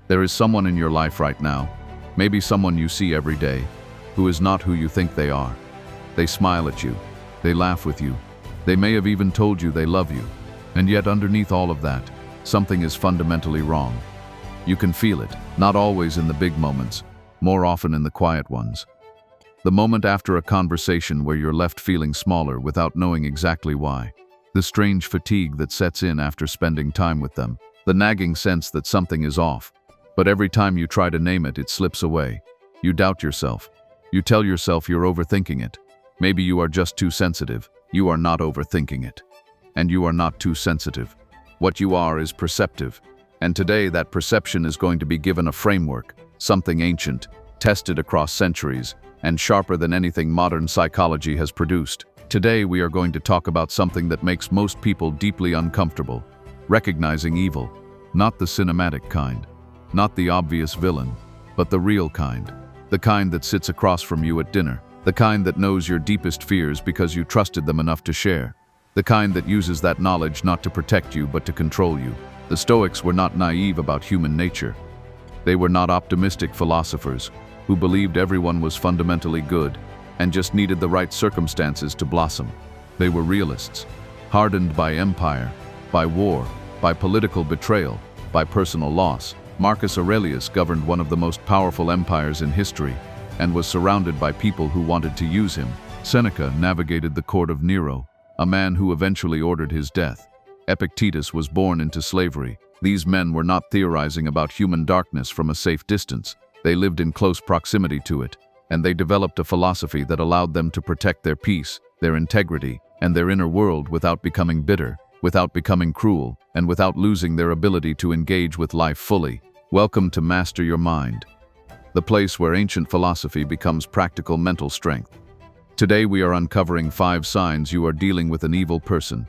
There is someone in your life right now, maybe someone you see every day, who is not who you think they are. They smile at you. They laugh with you. They may have even told you they love you. And yet underneath all of that, something is fundamentally wrong. You can feel it, not always in the big moments, more often in the quiet ones. The moment after a conversation where you're left feeling smaller without knowing exactly why. The strange fatigue that sets in after spending time with them. The nagging sense that something is off. But every time you try to name it, it slips away. You doubt yourself. You tell yourself you're overthinking it. Maybe you are just too sensitive. You are not overthinking it. And you are not too sensitive. What you are is perceptive. And today that perception is going to be given a framework, something ancient, tested across centuries, and sharper than anything modern psychology has produced. Today we are going to talk about something that makes most people deeply uncomfortable. Recognizing evil. Not the cinematic kind. Not the obvious villain, but the real kind. The kind that sits across from you at dinner. The kind that knows your deepest fears because you trusted them enough to share. The kind that uses that knowledge not to protect you but to control you. The Stoics were not naive about human nature. They were not optimistic philosophers who believed everyone was fundamentally good and just needed the right circumstances to blossom. They were realists, hardened by empire, by war, by political betrayal, by personal loss. Marcus Aurelius governed one of the most powerful empires in history and was surrounded by people who wanted to use him. Seneca navigated the court of Nero, a man who eventually ordered his death. Epictetus was born into slavery. These men were not theorizing about human darkness from a safe distance. They lived in close proximity to it, and they developed a philosophy that allowed them to protect their peace, their integrity, and their inner world without becoming bitter, without becoming cruel, and without losing their ability to engage with life fully. Welcome to Master Your Mind, the place where ancient philosophy becomes practical mental strength. Today we are uncovering 5 signs you are dealing with an evil person.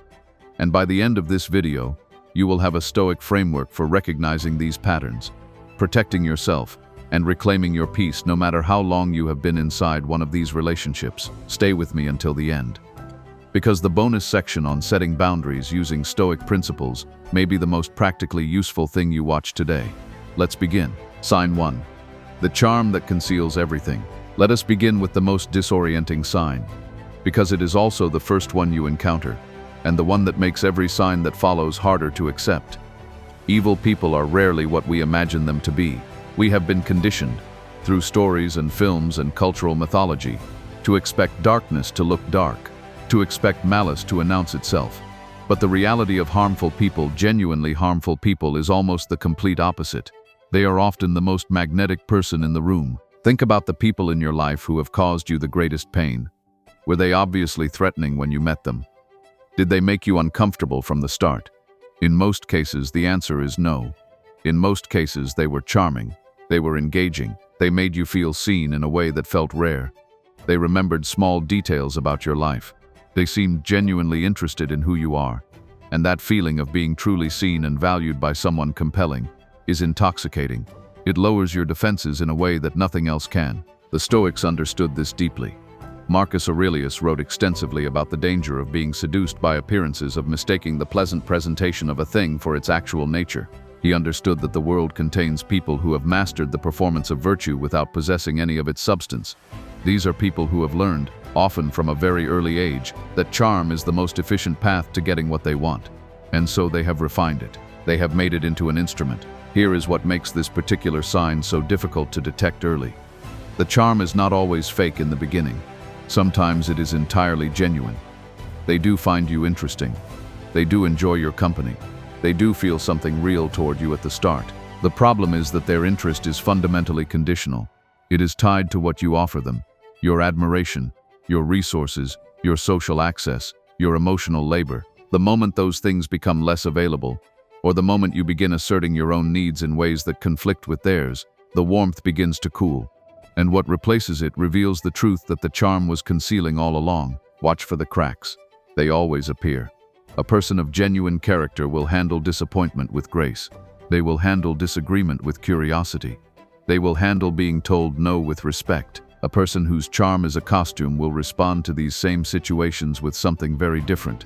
And by the end of this video, you will have a Stoic framework for recognizing these patterns, protecting yourself, and reclaiming your peace no matter how long you have been inside one of these relationships. Stay with me until the end. Because the bonus section on setting boundaries using Stoic principles may be the most practically useful thing you watch today. Let's begin. Sign 1. The charm that conceals everything. Let us begin with the most disorienting sign, because it is also the first one you encounter, and the one that makes every sign that follows harder to accept. Evil people are rarely what we imagine them to be. We have been conditioned, through stories and films and cultural mythology, to expect darkness to look dark, to expect malice to announce itself. But the reality of harmful people, genuinely harmful people, is almost the complete opposite. They are often the most magnetic person in the room. Think about the people in your life who have caused you the greatest pain. Were they obviously threatening when you met them? Did they make you uncomfortable from the start? In most cases, the answer is no. In most cases, they were charming. They were engaging. They made you feel seen in a way that felt rare. They remembered small details about your life. They seemed genuinely interested in who you are. And that feeling of being truly seen and valued by someone compelling is intoxicating. It lowers your defenses in a way that nothing else can. The Stoics understood this deeply. Marcus Aurelius wrote extensively about the danger of being seduced by appearances, of mistaking the pleasant presentation of a thing for its actual nature. He understood that the world contains people who have mastered the performance of virtue without possessing any of its substance. These are people who have learned, often from a very early age, that charm is the most efficient path to getting what they want. And so they have refined it. They have made it into an instrument. Here is what makes this particular sign so difficult to detect early. The charm is not always fake in the beginning. Sometimes it is entirely genuine. They do find you interesting. They do enjoy your company. They do feel something real toward you at the start. The problem is that their interest is fundamentally conditional. It is tied to what you offer them, your admiration, your resources, your social access, your emotional labor. The moment those things become less available, or the moment you begin asserting your own needs in ways that conflict with theirs, the warmth begins to cool. And what replaces it reveals the truth that the charm was concealing all along. Watch for the cracks. They always appear. A person of genuine character will handle disappointment with grace. They will handle disagreement with curiosity. They will handle being told no with respect. A person whose charm is a costume will respond to these same situations with something very different.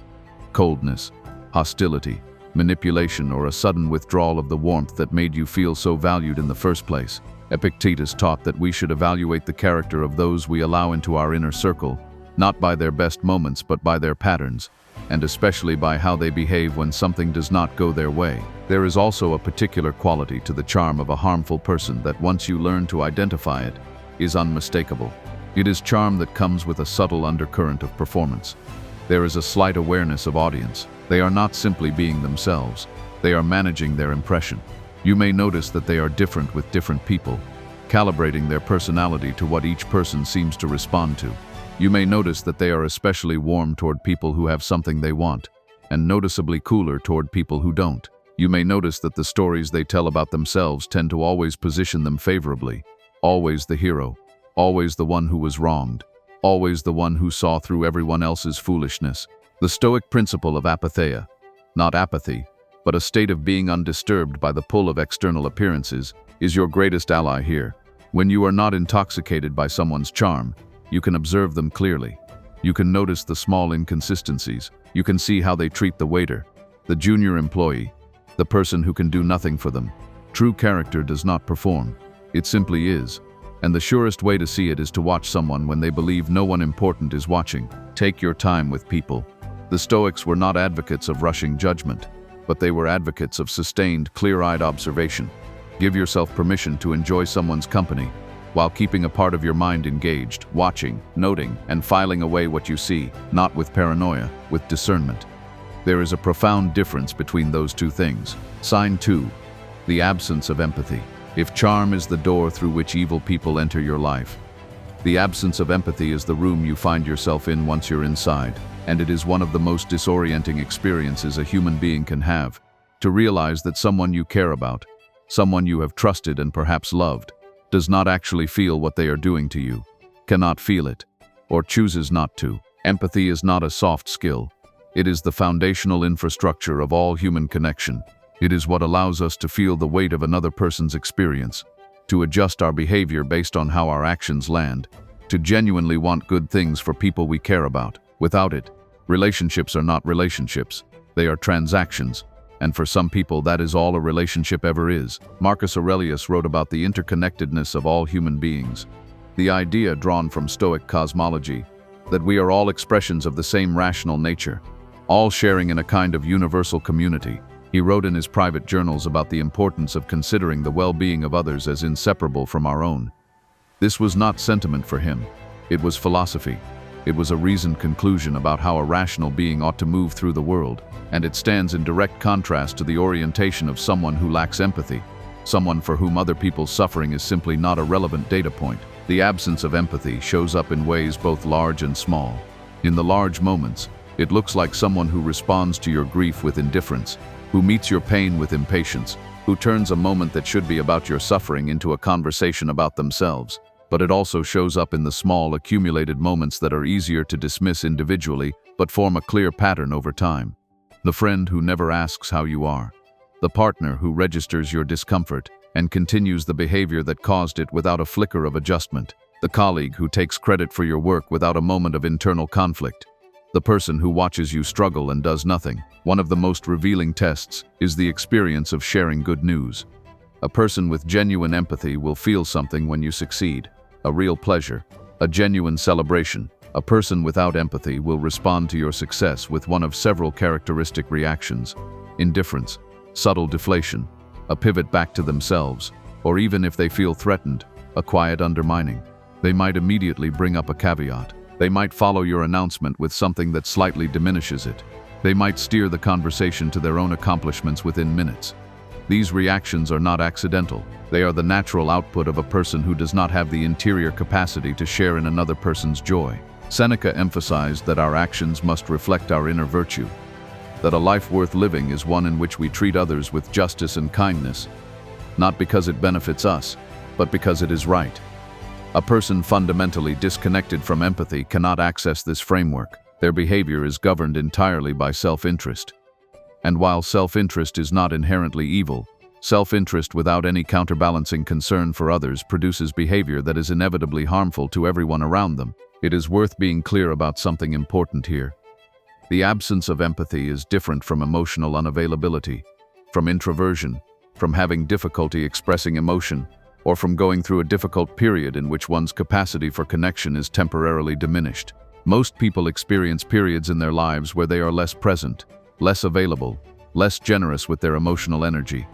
Coldness, hostility, manipulation, or a sudden withdrawal of the warmth that made you feel so valued in the first place. Epictetus taught that we should evaluate the character of those we allow into our inner circle, not by their best moments but by their patterns, and especially by how they behave when something does not go their way. There is also a particular quality to the charm of a harmful person that, once you learn to identify it, is unmistakable. It is charm that comes with a subtle undercurrent of performance. There is a slight awareness of audience. They are not simply being themselves. They are managing their impression. You may notice that they are different with different people, calibrating their personality to what each person seems to respond to. You may notice that they are especially warm toward people who have something they want, and noticeably cooler toward people who don't. You may notice that the stories they tell about themselves tend to always position them favorably. Always the hero, always the one who was wronged, always the one who saw through everyone else's foolishness. The Stoic principle of apatheia, not apathy, but a state of being undisturbed by the pull of external appearances, is your greatest ally here. When you are not intoxicated by someone's charm, you can observe them clearly. You can notice the small inconsistencies. You can see how they treat the waiter, the junior employee, the person who can do nothing for them. True character does not perform. It simply is. And the surest way to see it is to watch someone when they believe no one important is watching. Take your time with people. The Stoics were not advocates of rushing judgment, but they were advocates of sustained, clear-eyed observation. Give yourself permission to enjoy someone's company, while keeping a part of your mind engaged, watching, noting, and filing away what you see, not with paranoia, with discernment. There is a profound difference between those two things. Sign 2. The absence of empathy. If charm is the door through which evil people enter your life, the absence of empathy is the room you find yourself in once you're inside, and it is one of the most disorienting experiences a human being can have, to realize that someone you care about, someone you have trusted and perhaps loved, does not actually feel what they are doing to you, cannot feel it, or chooses not to. Empathy is not a soft skill. It is the foundational infrastructure of all human connection. It is what allows us to feel the weight of another person's experience, to adjust our behavior based on how our actions land, to genuinely want good things for people we care about. Without it, relationships are not relationships. They are transactions, and for some people that is all a relationship ever is. Marcus Aurelius wrote about the interconnectedness of all human beings, the idea drawn from Stoic cosmology, that we are all expressions of the same rational nature, all sharing in a kind of universal community. He wrote in his private journals about the importance of considering the well-being of others as inseparable from our own. This was not sentiment for him. It was philosophy. It was a reasoned conclusion about how a rational being ought to move through the world, and it stands in direct contrast to the orientation of someone who lacks empathy, someone for whom other people's suffering is simply not a relevant data point. The absence of empathy shows up in ways both large and small. In the large moments, it looks like someone who responds to your grief with indifference, who meets your pain with impatience, who turns a moment that should be about your suffering into a conversation about themselves. But it also shows up in the small, accumulated moments that are easier to dismiss individually, but form a clear pattern over time. The friend who never asks how you are. The partner who registers your discomfort and continues the behavior that caused it without a flicker of adjustment. The colleague who takes credit for your work without a moment of internal conflict. The person who watches you struggle and does nothing. One of the most revealing tests is the experience of sharing good news. A person with genuine empathy will feel something when you succeed, a real pleasure, a genuine celebration. A person without empathy will respond to your success with one of several characteristic reactions: indifference, subtle deflation, a pivot back to themselves, or even if they feel threatened, a quiet undermining. They might immediately bring up a caveat. They might follow your announcement with something that slightly diminishes it. They might steer the conversation to their own accomplishments within minutes. These reactions are not accidental. They are the natural output of a person who does not have the interior capacity to share in another person's joy. Seneca emphasized that our actions must reflect our inner virtue, that a life worth living is one in which we treat others with justice and kindness, not because it benefits us, but because it is right. A person fundamentally disconnected from empathy cannot access this framework. Their behavior is governed entirely by self-interest. And while self-interest is not inherently evil, self-interest without any counterbalancing concern for others produces behavior that is inevitably harmful to everyone around them. It is worth being clear about something important here. The absence of empathy is different from emotional unavailability, from introversion, from having difficulty expressing emotion, or from going through a difficult period in which one's capacity for connection is temporarily diminished. Most people experience periods in their lives where they are less present, less available, less generous with their emotional energy.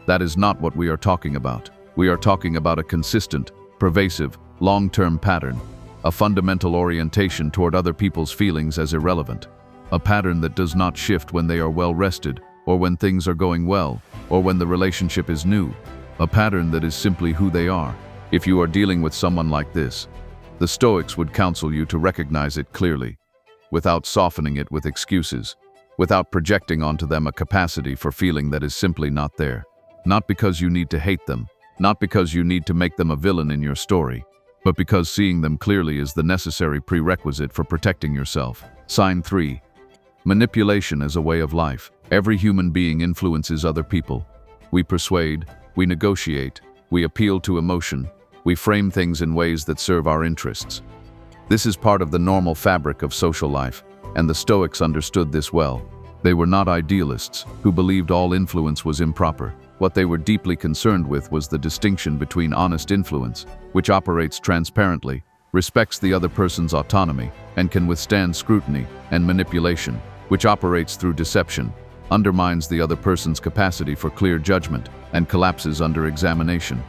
That is not what we are talking about. We are talking about a consistent, pervasive, long-term pattern, a fundamental orientation toward other people's feelings as irrelevant, a pattern that does not shift when they are well-rested, or when things are going well, or when the relationship is new, a pattern that is simply who they are. If you are dealing with someone like this, the Stoics would counsel you to recognize it clearly, without softening it with excuses, without projecting onto them a capacity for feeling that is simply not there. Not because you need to hate them, not because you need to make them a villain in your story, but because seeing them clearly is the necessary prerequisite for protecting yourself. Sign 3. Manipulation as a way of life. Every human being influences other people. We persuade, we negotiate, we appeal to emotion, we frame things in ways that serve our interests. This is part of the normal fabric of social life, and the Stoics understood this well. They were not idealists who believed all influence was improper. What they were deeply concerned with was the distinction between honest influence, which operates transparently, respects the other person's autonomy, and can withstand scrutiny, and manipulation, which operates through deception, undermines the other person's capacity for clear judgment, and collapses under examination.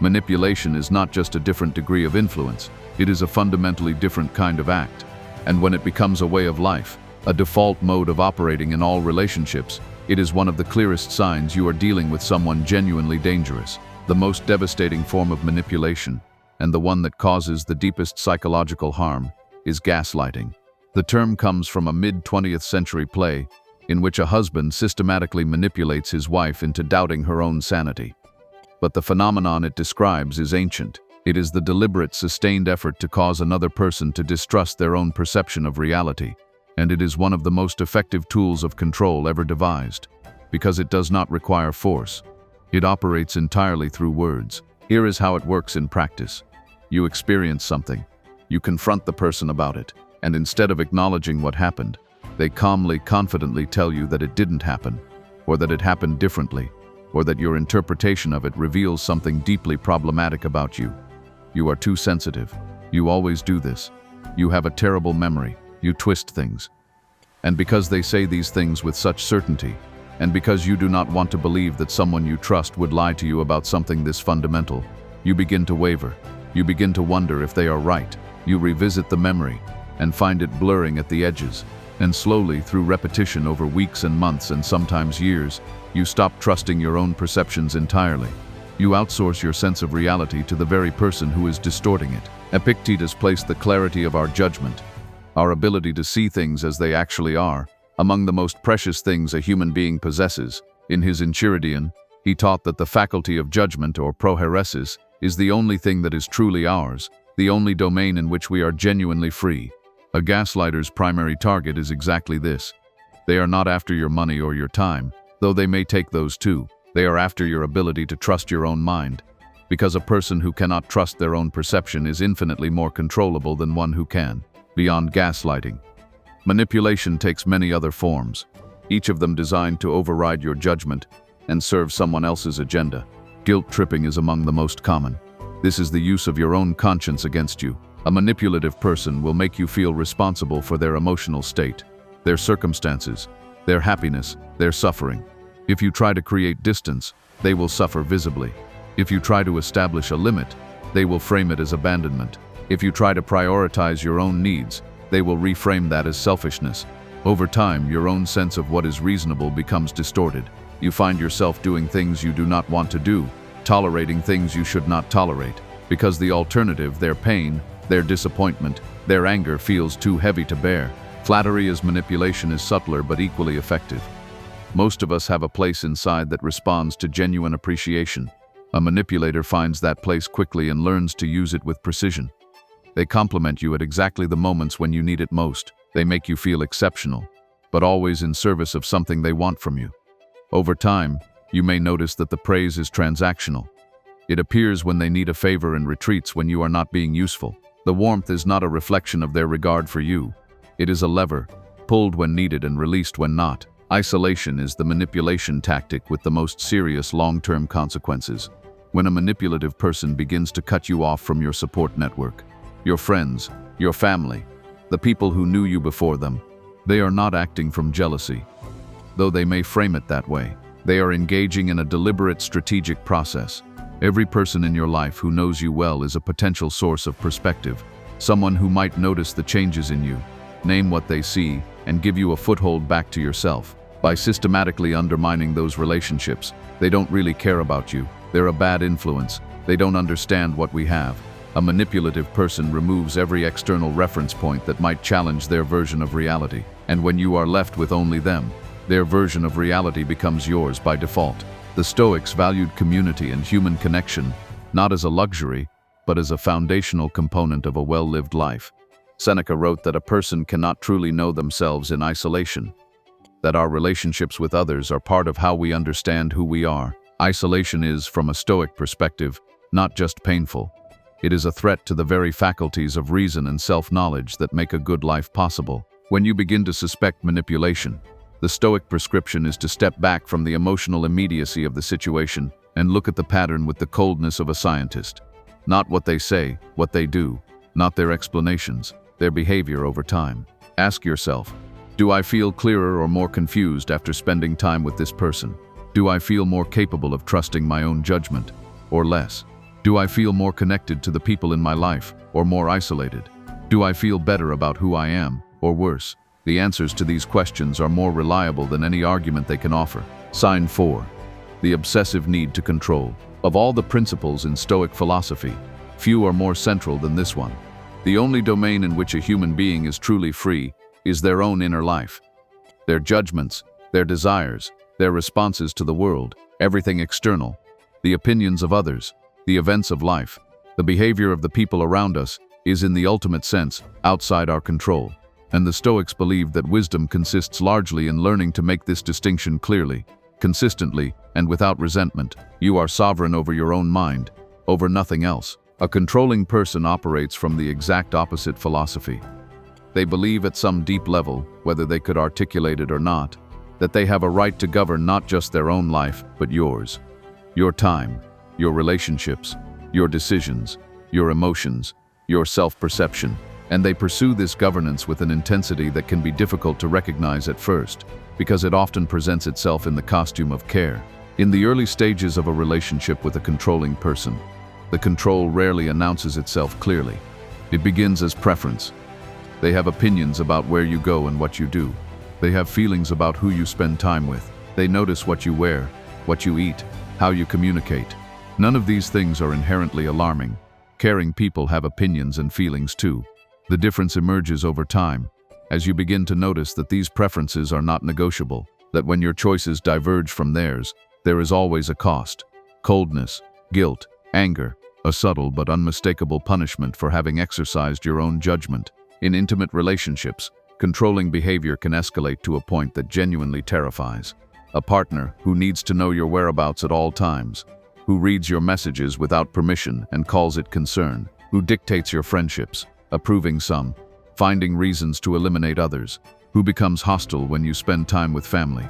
Manipulation is not just a different degree of influence, it is a fundamentally different kind of act. And when it becomes a way of life, a default mode of operating in all relationships, it is one of the clearest signs you are dealing with someone genuinely dangerous. The most devastating form of manipulation, and the one that causes the deepest psychological harm, is gaslighting. The term comes from a mid-20th century play in which a husband systematically manipulates his wife into doubting her own sanity. But the phenomenon it describes is ancient. It is the deliberate, sustained effort to cause another person to distrust their own perception of reality, and it is one of the most effective tools of control ever devised, because it does not require force. It operates entirely through words. Here is how it works in practice. You experience something. You confront the person about it, and instead of acknowledging what happened, they calmly, confidently tell you that it didn't happen, or that it happened differently, or that your interpretation of it reveals something deeply problematic about you. You are too sensitive. You always do this. You have a terrible memory. You twist things. And because they say these things with such certainty, and because you do not want to believe that someone you trust would lie to you about something this fundamental, you begin to waver. You begin to wonder if they are right. You revisit the memory and find it blurring at the edges. And slowly, through repetition over weeks and months and sometimes years, you stop trusting your own perceptions entirely. You outsource your sense of reality to the very person who is distorting it. Epictetus placed the clarity of our judgment, our ability to see things as they actually are, among the most precious things a human being possesses. In his Enchiridion, he taught that the faculty of judgment, or prohairesis, is the only thing that is truly ours, the only domain in which we are genuinely free. A gaslighter's primary target is exactly this. They are not after your money or your time, though they may take those too. They are after your ability to trust your own mind, because a person who cannot trust their own perception is infinitely more controllable than one who can. Beyond gaslighting, manipulation takes many other forms, each of them designed to override your judgment and serve someone else's agenda. Guilt tripping is among the most common. This is the use of your own conscience against you. A manipulative person will make you feel responsible for their emotional state, their circumstances, their happiness, their suffering. If you try to create distance, they will suffer visibly. If you try to establish a limit, they will frame it as abandonment. If you try to prioritize your own needs, they will reframe that as selfishness. Over time, your own sense of what is reasonable becomes distorted. You find yourself doing things you do not want to do, tolerating things you should not tolerate, because the alternative, their pain, their disappointment, their anger, feels too heavy to bear. Flattery as manipulation is subtler but equally effective. Most of us have a place inside that responds to genuine appreciation. A manipulator finds that place quickly and learns to use it with precision. They compliment you at exactly the moments when you need it most. They make you feel exceptional, but always in service of something they want from you. Over time, you may notice that the praise is transactional. It appears when they need a favor and retreats when you are not being useful. The warmth is not a reflection of their regard for you. It is a lever, pulled when needed and released when not. Isolation is the manipulation tactic with the most serious long-term consequences. When a manipulative person begins to cut you off from your support network, your friends, your family, the people who knew you before them, they are not acting from jealousy, though they may frame it that way. They are engaging in a deliberate strategic process. Every person in your life who knows you well is a potential source of perspective, someone who might notice the changes in you, name what they see, and give you a foothold back to yourself. By systematically undermining those relationships, they don't really care about you. They're a bad influence. They don't understand what we have. A manipulative person removes every external reference point that might challenge their version of reality. And when you are left with only them, their version of reality becomes yours by default. The Stoics valued community and human connection, not as a luxury, but as a foundational component of a well-lived life. Seneca wrote that a person cannot truly know themselves in isolation, that our relationships with others are part of how we understand who we are. Isolation is, from a Stoic perspective, not just painful. It is a threat to the very faculties of reason and self-knowledge that make a good life possible. When you begin to suspect manipulation, the Stoic prescription is to step back from the emotional immediacy of the situation and look at the pattern with the coldness of a scientist. Not what they say, what they do, not their explanations, their behavior over time. Ask yourself, do I feel clearer or more confused after spending time with this person? Do I feel more capable of trusting my own judgment, or less? Do I feel more connected to the people in my life, or more isolated? Do I feel better about who I am, or worse? The answers to these questions are more reliable than any argument they can offer. Sign 4. The obsessive need to control. Of all the principles in Stoic philosophy, few are more central than this one. The only domain in which a human being is truly free is their own inner life. Their judgments, their desires, their responses to the world, everything external, the opinions of others, the events of life, the behavior of the people around us is in the ultimate sense outside our control. And the Stoics believed that wisdom consists largely in learning to make this distinction clearly, consistently, and without resentment. You are sovereign over your own mind, over nothing else. A controlling person operates from the exact opposite philosophy. They believe at some deep level, whether they could articulate it or not, that they have a right to govern not just their own life, but yours. Your time, your relationships, your decisions, your emotions, your self-perception. And they pursue this governance with an intensity that can be difficult to recognize at first, because it often presents itself in the costume of care. In the early stages of a relationship with a controlling person, the control rarely announces itself clearly. It begins as preference. They have opinions about where you go and what you do. They have feelings about who you spend time with. They notice what you wear, what you eat, how you communicate. None of these things are inherently alarming. Caring people have opinions and feelings too. The difference emerges over time, as you begin to notice that these preferences are not negotiable, that when your choices diverge from theirs, there is always a cost. Coldness, guilt, anger, a subtle but unmistakable punishment for having exercised your own judgment. In intimate relationships, controlling behavior can escalate to a point that genuinely terrifies. A partner who needs to know your whereabouts at all times, who reads your messages without permission and calls it concern, who dictates your friendships, approving some, finding reasons to eliminate others, who becomes hostile when you spend time with family,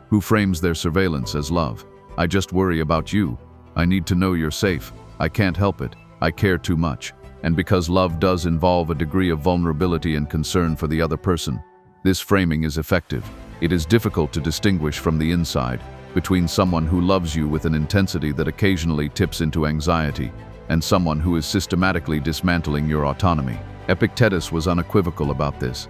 who frames their surveillance as love. I just worry about you. I need to know you're safe. I can't help it. I care too much. And because love does involve a degree of vulnerability and concern for the other person, this framing is effective. It is difficult to distinguish from the inside between someone who loves you with an intensity that occasionally tips into anxiety and someone who is systematically dismantling your autonomy. Epictetus was unequivocal about this.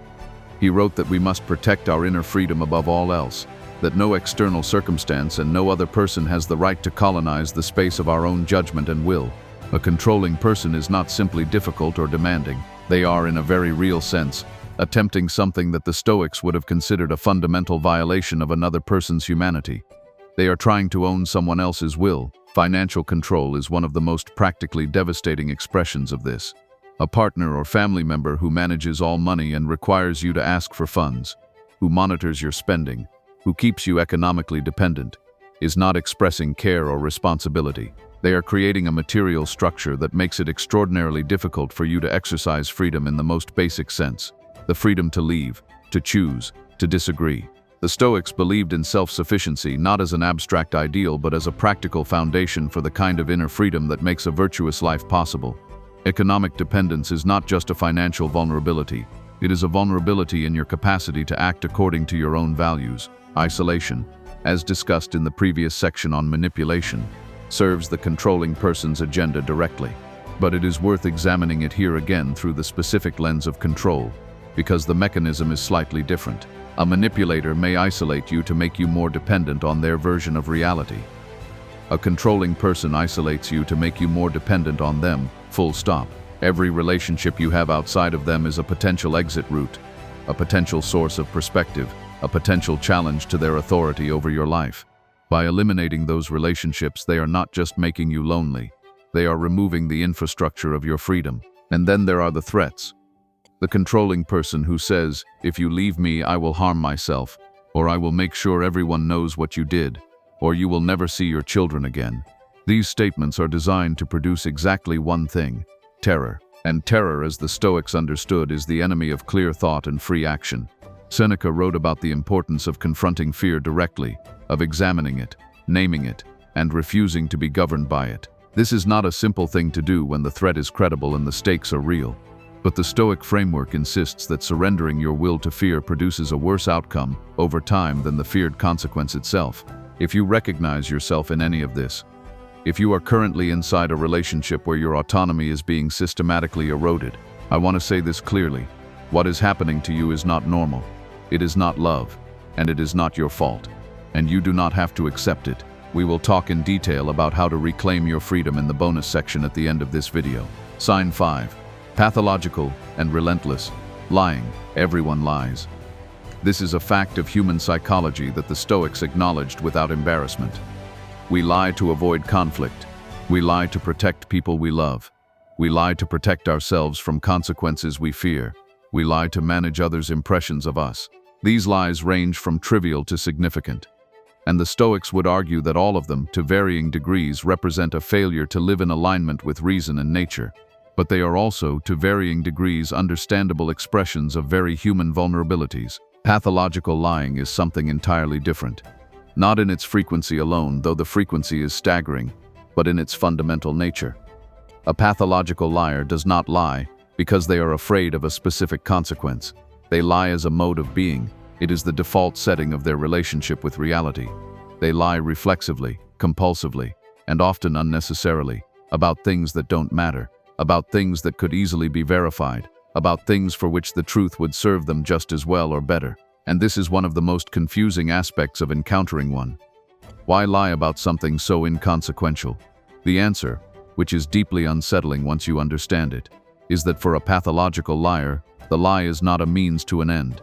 He wrote that we must protect our inner freedom above all else, that no external circumstance and no other person has the right to colonize the space of our own judgment and will. A controlling person is not simply difficult or demanding. They are, in a very real sense, attempting something that the Stoics would have considered a fundamental violation of another person's humanity. They are trying to own someone else's will. Financial control is one of the most practically devastating expressions of this. A partner or family member who manages all money and requires you to ask for funds, who monitors your spending, who keeps you economically dependent, is not expressing care or responsibility. They are creating a material structure that makes it extraordinarily difficult for you to exercise freedom in the most basic sense. The freedom to leave, to choose, to disagree. The Stoics believed in self-sufficiency not as an abstract ideal but as a practical foundation for the kind of inner freedom that makes a virtuous life possible. Economic dependence is not just a financial vulnerability. It is a vulnerability in your capacity to act according to your own values. Isolation, as discussed in the previous section on manipulation, serves the controlling person's agenda directly. But it is worth examining it here again through the specific lens of control, because the mechanism is slightly different. A manipulator may isolate you to make you more dependent on their version of reality. A controlling person isolates you to make you more dependent on them, full stop. Every relationship you have outside of them is a potential exit route, a potential source of perspective, a potential challenge to their authority over your life. By eliminating those relationships, they are not just making you lonely. They are removing the infrastructure of your freedom. And then there are the threats. The controlling person who says, "If you leave me, I will harm myself," or "I will make sure everyone knows what you did," or "You will never see your children again." These statements are designed to produce exactly one thing: terror. And terror, as the Stoics understood, is the enemy of clear thought and free action. Seneca wrote about the importance of confronting fear directly, of examining it, naming it, and refusing to be governed by it. This is not a simple thing to do when the threat is credible and the stakes are real. But the Stoic framework insists that surrendering your will to fear produces a worse outcome over time than the feared consequence itself. If you recognize yourself in any of this, if you are currently inside a relationship where your autonomy is being systematically eroded, I want to say this clearly: what is happening to you is not normal. It is not love, and it is not your fault. And you do not have to accept it. We will talk in detail about how to reclaim your freedom in the bonus section at the end of this video. Sign 5. Pathological and relentless. Lying. Everyone lies. This is a fact of human psychology that the Stoics acknowledged without embarrassment. We lie to avoid conflict. We lie to protect people we love. We lie to protect ourselves from consequences we fear. We lie to manage others' impressions of us. These lies range from trivial to significant. And the Stoics would argue that all of them, to varying degrees, represent a failure to live in alignment with reason and nature. But they are also, to varying degrees, understandable expressions of very human vulnerabilities. Pathological lying is something entirely different. Not in its frequency alone, though the frequency is staggering, but in its fundamental nature. A pathological liar does not lie because they are afraid of a specific consequence. They lie as a mode of being. It is the default setting of their relationship with reality. They lie reflexively, compulsively, and often unnecessarily, about things that don't matter, about things that could easily be verified, about things for which the truth would serve them just as well or better. And this is one of the most confusing aspects of encountering one. Why lie about something so inconsequential? The answer, which is deeply unsettling once you understand it, is that for a pathological liar, the lie is not a means to an end.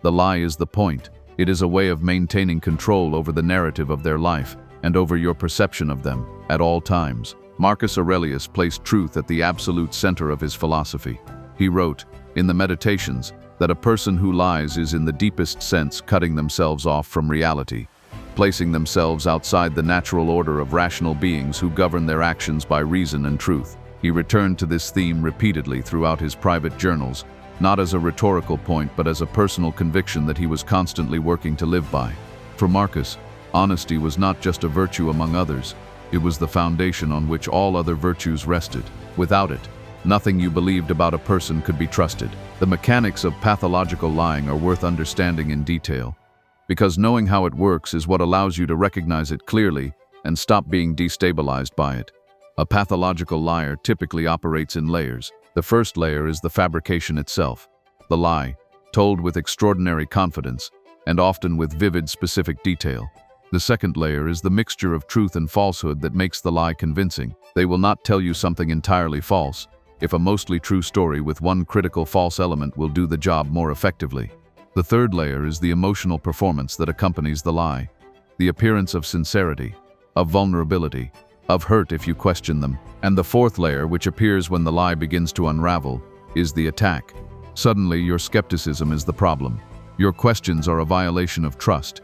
The lie is the point. It is a way of maintaining control over the narrative of their life and over your perception of them at all times. Marcus Aurelius placed truth at the absolute center of his philosophy. He wrote, in the Meditations, that a person who lies is in the deepest sense cutting themselves off from reality, placing themselves outside the natural order of rational beings who govern their actions by reason and truth. He returned to this theme repeatedly throughout his private journals, not as a rhetorical point but as a personal conviction that he was constantly working to live by. For Marcus, honesty was not just a virtue among others, it was the foundation on which all other virtues rested. Without it, nothing you believed about a person could be trusted. The mechanics of pathological lying are worth understanding in detail, because knowing how it works is what allows you to recognize it clearly and stop being destabilized by it. A pathological liar typically operates in layers. The first layer is the fabrication itself, the lie, told with extraordinary confidence, and often with vivid specific detail. The second layer is the mixture of truth and falsehood that makes the lie convincing. They will not tell you something entirely false, if a mostly true story with one critical false element will do the job more effectively. The third layer is the emotional performance that accompanies the lie, the appearance of sincerity, of vulnerability, of hurt if you question them. And the fourth layer, which appears when the lie begins to unravel, is the attack. Suddenly, your skepticism is the problem. Your questions are a violation of trust.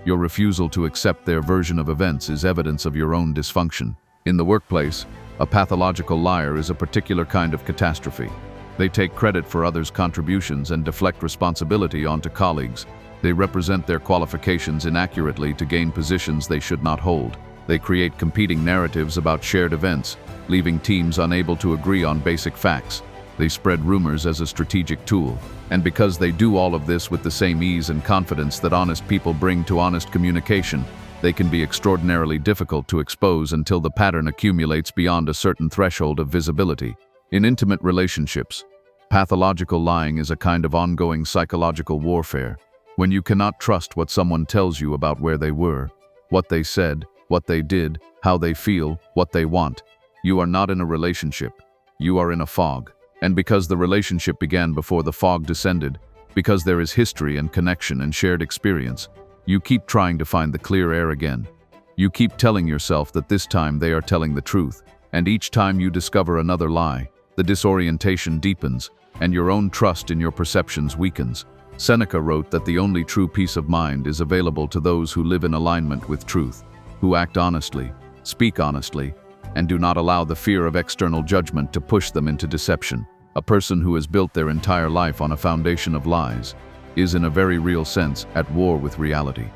Your refusal to accept their version of events is evidence of your own dysfunction. In the workplace, a pathological liar is a particular kind of catastrophe. They take credit for others' contributions and deflect responsibility onto colleagues, They represent their qualifications inaccurately to gain positions they should not hold. They create competing narratives about shared events, leaving teams unable to agree on basic facts. They spread rumors as a strategic tool. And because they do all of this with the same ease and confidence that honest people bring to honest communication, they can be extraordinarily difficult to expose until the pattern accumulates beyond a certain threshold of visibility. In intimate relationships, pathological lying is a kind of ongoing psychological warfare. When you cannot trust what someone tells you about where they were, what they said, what they did, how they feel, what they want, you are not in a relationship. You are in a fog. And because the relationship began before the fog descended, because there is history and connection and shared experience, you keep trying to find the clear air again. You keep telling yourself that this time they are telling the truth, and each time you discover another lie, the disorientation deepens, and your own trust in your perceptions weakens. Seneca wrote that the only true peace of mind is available to those who live in alignment with truth, who act honestly, speak honestly, and do not allow the fear of external judgment to push them into deception. A person who has built their entire life on a foundation of lies is, in a very real sense, at war with reality.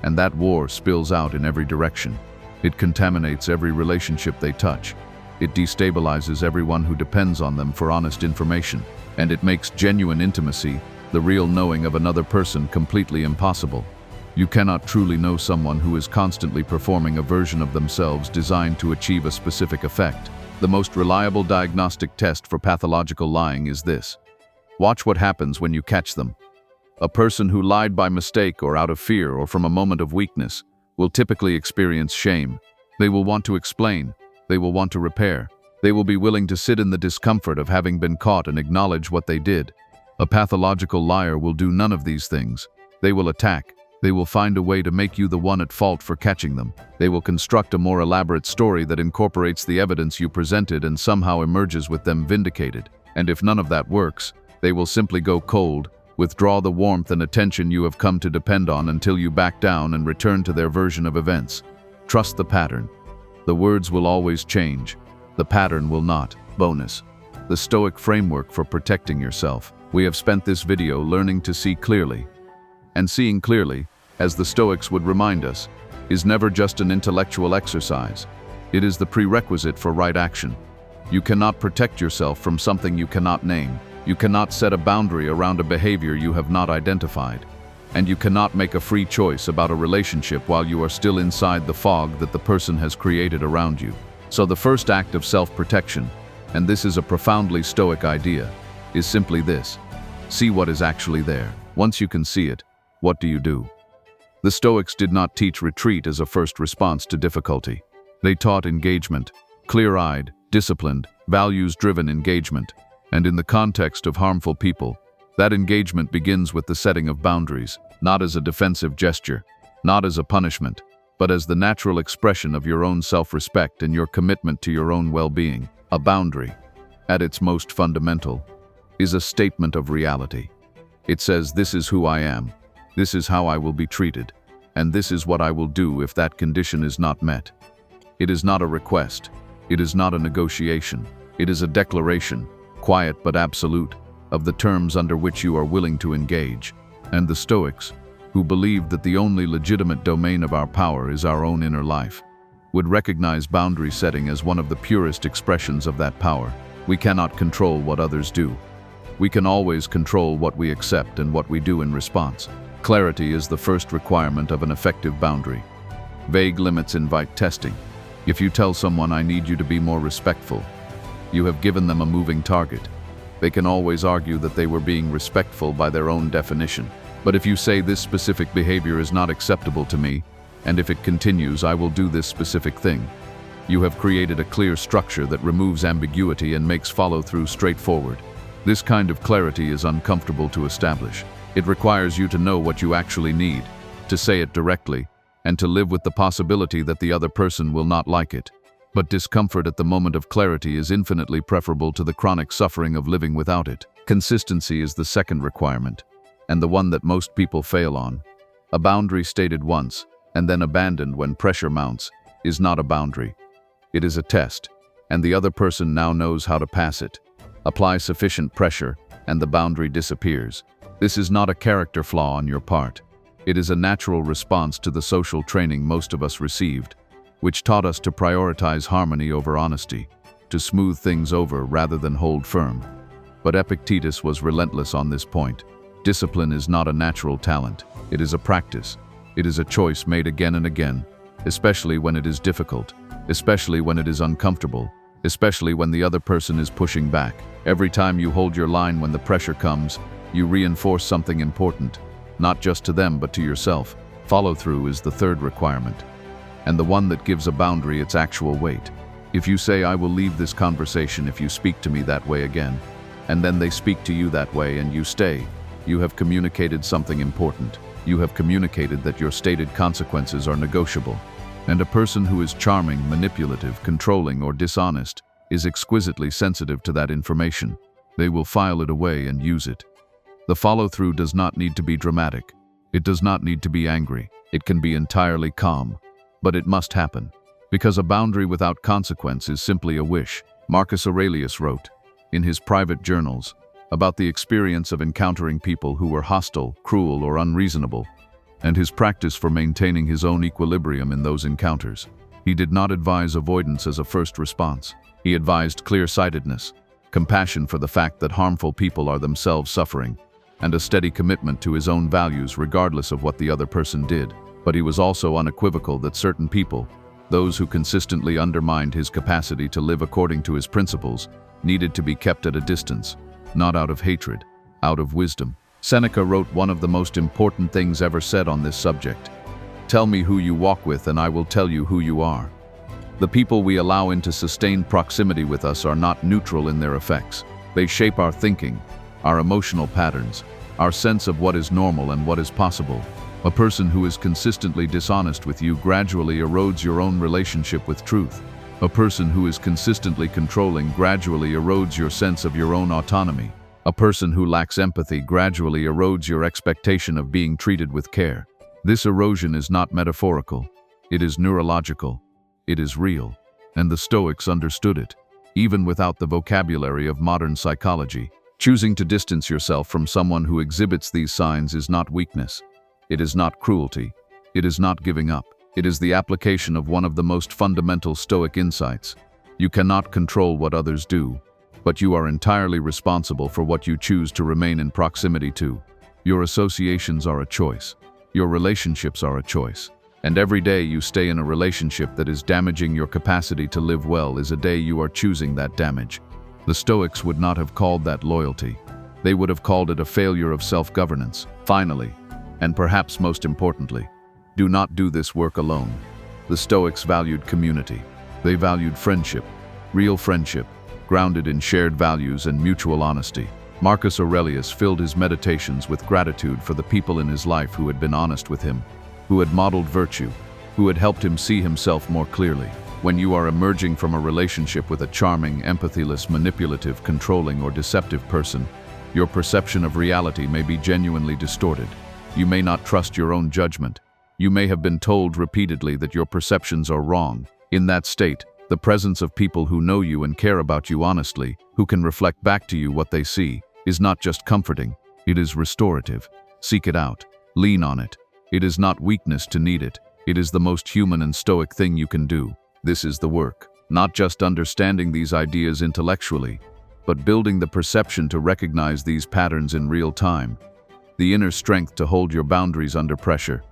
And that war spills out in every direction. It contaminates every relationship they touch. It destabilizes everyone who depends on them for honest information. And it makes genuine intimacy, the real knowing of another person, completely impossible. You cannot truly know someone who is constantly performing a version of themselves designed to achieve a specific effect. The most reliable diagnostic test for pathological lying is this. Watch what happens when you catch them. A person who lied by mistake or out of fear or from a moment of weakness will typically experience shame. They will want to explain. They will want to repair. They will be willing to sit in the discomfort of having been caught and acknowledge what they did. A pathological liar will do none of these things. They will attack. They will find a way to make you the one at fault for catching them. They will construct a more elaborate story that incorporates the evidence you presented and somehow emerges with them vindicated. And if none of that works, they will simply go cold, withdraw the warmth and attention you have come to depend on until you back down and return to their version of events. Trust the pattern. The words will always change. The pattern will not. Bonus: the Stoic framework for protecting yourself. We have spent this video learning to see clearly. And seeing clearly, as the Stoics would remind us, is never just an intellectual exercise. It is the prerequisite for right action. You cannot protect yourself from something you cannot name. You cannot set a boundary around a behavior you have not identified. And you cannot make a free choice about a relationship while you are still inside the fog that the person has created around you. So the first act of self-protection, and this is a profoundly Stoic idea, is simply this: see what is actually there. Once you can see it, what do you do? The Stoics did not teach retreat as a first response to difficulty. They taught engagement, clear-eyed, disciplined, values-driven engagement. And in the context of harmful people, that engagement begins with the setting of boundaries, not as a defensive gesture, not as a punishment, but as the natural expression of your own self-respect and your commitment to your own well-being. A boundary, at its most fundamental, is a statement of reality. It says, this is who I am. This is how I will be treated, and this is what I will do if that condition is not met. It is not a request. It is not a negotiation. It is a declaration, quiet but absolute, of the terms under which you are willing to engage. And the Stoics, who believed that the only legitimate domain of our power is our own inner life, would recognize boundary setting as one of the purest expressions of that power. We cannot control what others do. We can always control what we accept and what we do in response. Clarity is the first requirement of an effective boundary. Vague limits invite testing. If you tell someone, I need you to be more respectful, you have given them a moving target. They can always argue that they were being respectful by their own definition. But if you say, this specific behavior is not acceptable to me, and if it continues, I will do this specific thing, you have created a clear structure that removes ambiguity and makes follow-through straightforward. This kind of clarity is uncomfortable to establish. It requires you to know what you actually need, to say it directly, and to live with the possibility that the other person will not like it. But discomfort at the moment of clarity is infinitely preferable to the chronic suffering of living without it. Consistency is the second requirement, and the one that most people fail on. A boundary stated once, and then abandoned when pressure mounts, is not a boundary. It is a test, and the other person now knows how to pass it. Apply sufficient pressure, and the boundary disappears. This is not a character flaw on your part. It is a natural response to the social training most of us received, which taught us to prioritize harmony over honesty, to smooth things over rather than hold firm. But Epictetus was relentless on this point. Discipline is not a natural talent. It is a practice. It is a choice made again and again, especially when it is difficult, especially when it is uncomfortable, especially when the other person is pushing back. Every time you hold your line when the pressure comes, you reinforce something important, not just to them but to yourself. Follow-through is the third requirement, and the one that gives a boundary its actual weight. If you say, "I will leave this conversation if you speak to me that way again," and then they speak to you that way and you stay, you have communicated something important. You have communicated that your stated consequences are negotiable. And a person who is charming, manipulative, controlling, or dishonest is exquisitely sensitive to that information. They will file it away and use it. The follow-through does not need to be dramatic. It does not need to be angry. It can be entirely calm. But it must happen. Because a boundary without consequence is simply a wish. Marcus Aurelius wrote, in his private journals, about the experience of encountering people who were hostile, cruel, or unreasonable, and his practice for maintaining his own equilibrium in those encounters. He did not advise avoidance as a first response. He advised clear-sightedness, compassion for the fact that harmful people are themselves suffering, and a steady commitment to his own values regardless of what the other person did. But he was also unequivocal that certain people, those who consistently undermined his capacity to live according to his principles, needed to be kept at a distance, not out of hatred, out of wisdom. Seneca wrote one of the most important things ever said on this subject. "Tell me who you walk with and I will tell you who you are." The people we allow into sustained proximity with us are not neutral in their effects. They shape our thinking, our emotional patterns, our sense of what is normal and what is possible. A person who is consistently dishonest with you gradually erodes your own relationship with truth. A person who is consistently controlling gradually erodes your sense of your own autonomy. A person who lacks empathy gradually erodes your expectation of being treated with care. This erosion is not metaphorical. It is neurological. It is real. And the Stoics understood it, even without the vocabulary of modern psychology. Choosing to distance yourself from someone who exhibits these signs is not weakness. It is not cruelty. It is not giving up. It is the application of one of the most fundamental Stoic insights. You cannot control what others do, but you are entirely responsible for what you choose to remain in proximity to. Your associations are a choice. Your relationships are a choice. And every day you stay in a relationship that is damaging your capacity to live well is a day you are choosing that damage. The Stoics would not have called that loyalty. They would have called it a failure of self-governance. Finally, and perhaps most importantly, do not do this work alone. The Stoics valued community. They valued friendship, real friendship, grounded in shared values and mutual honesty. Marcus Aurelius filled his meditations with gratitude for the people in his life who had been honest with him, who had modeled virtue, who had helped him see himself more clearly. When you are emerging from a relationship with a charming, empathyless, manipulative, controlling, or deceptive person, your perception of reality may be genuinely distorted. You may not trust your own judgment. You may have been told repeatedly that your perceptions are wrong. In that state, the presence of people who know you and care about you honestly, who can reflect back to you what they see, is not just comforting, it is restorative. Seek it out. Lean on it. It is not weakness to need it. It is the most human and Stoic thing you can do. This is the work. Not just understanding these ideas intellectually, but building the perception to recognize these patterns in real time. The inner strength to hold your boundaries under pressure,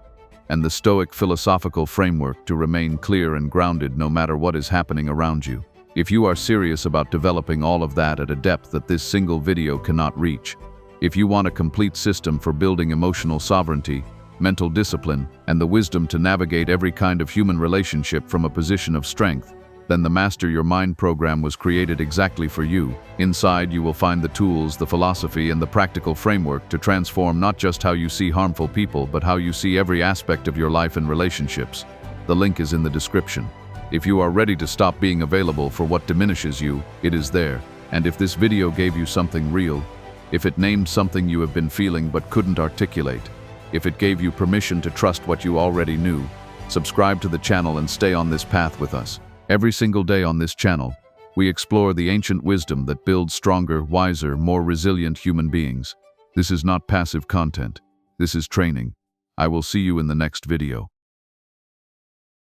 and the Stoic philosophical framework to remain clear and grounded no matter what is happening around you. If you are serious about developing all of that at a depth that this single video cannot reach, if you want a complete system for building emotional sovereignty, mental discipline, and the wisdom to navigate every kind of human relationship from a position of strength, then the Master Your Mind program was created exactly for you. Inside, you will find the tools, the philosophy, and the practical framework to transform not just how you see harmful people, but how you see every aspect of your life and relationships. The link is in the description. If you are ready to stop being available for what diminishes you, it is there. And if this video gave you something real, if it named something you have been feeling but couldn't articulate, if it gave you permission to trust what you already knew, subscribe to the channel and stay on this path with us. Every single day on this channel, we explore the ancient wisdom that builds stronger, wiser, more resilient human beings. This is not passive content. This is training. I will see you in the next video.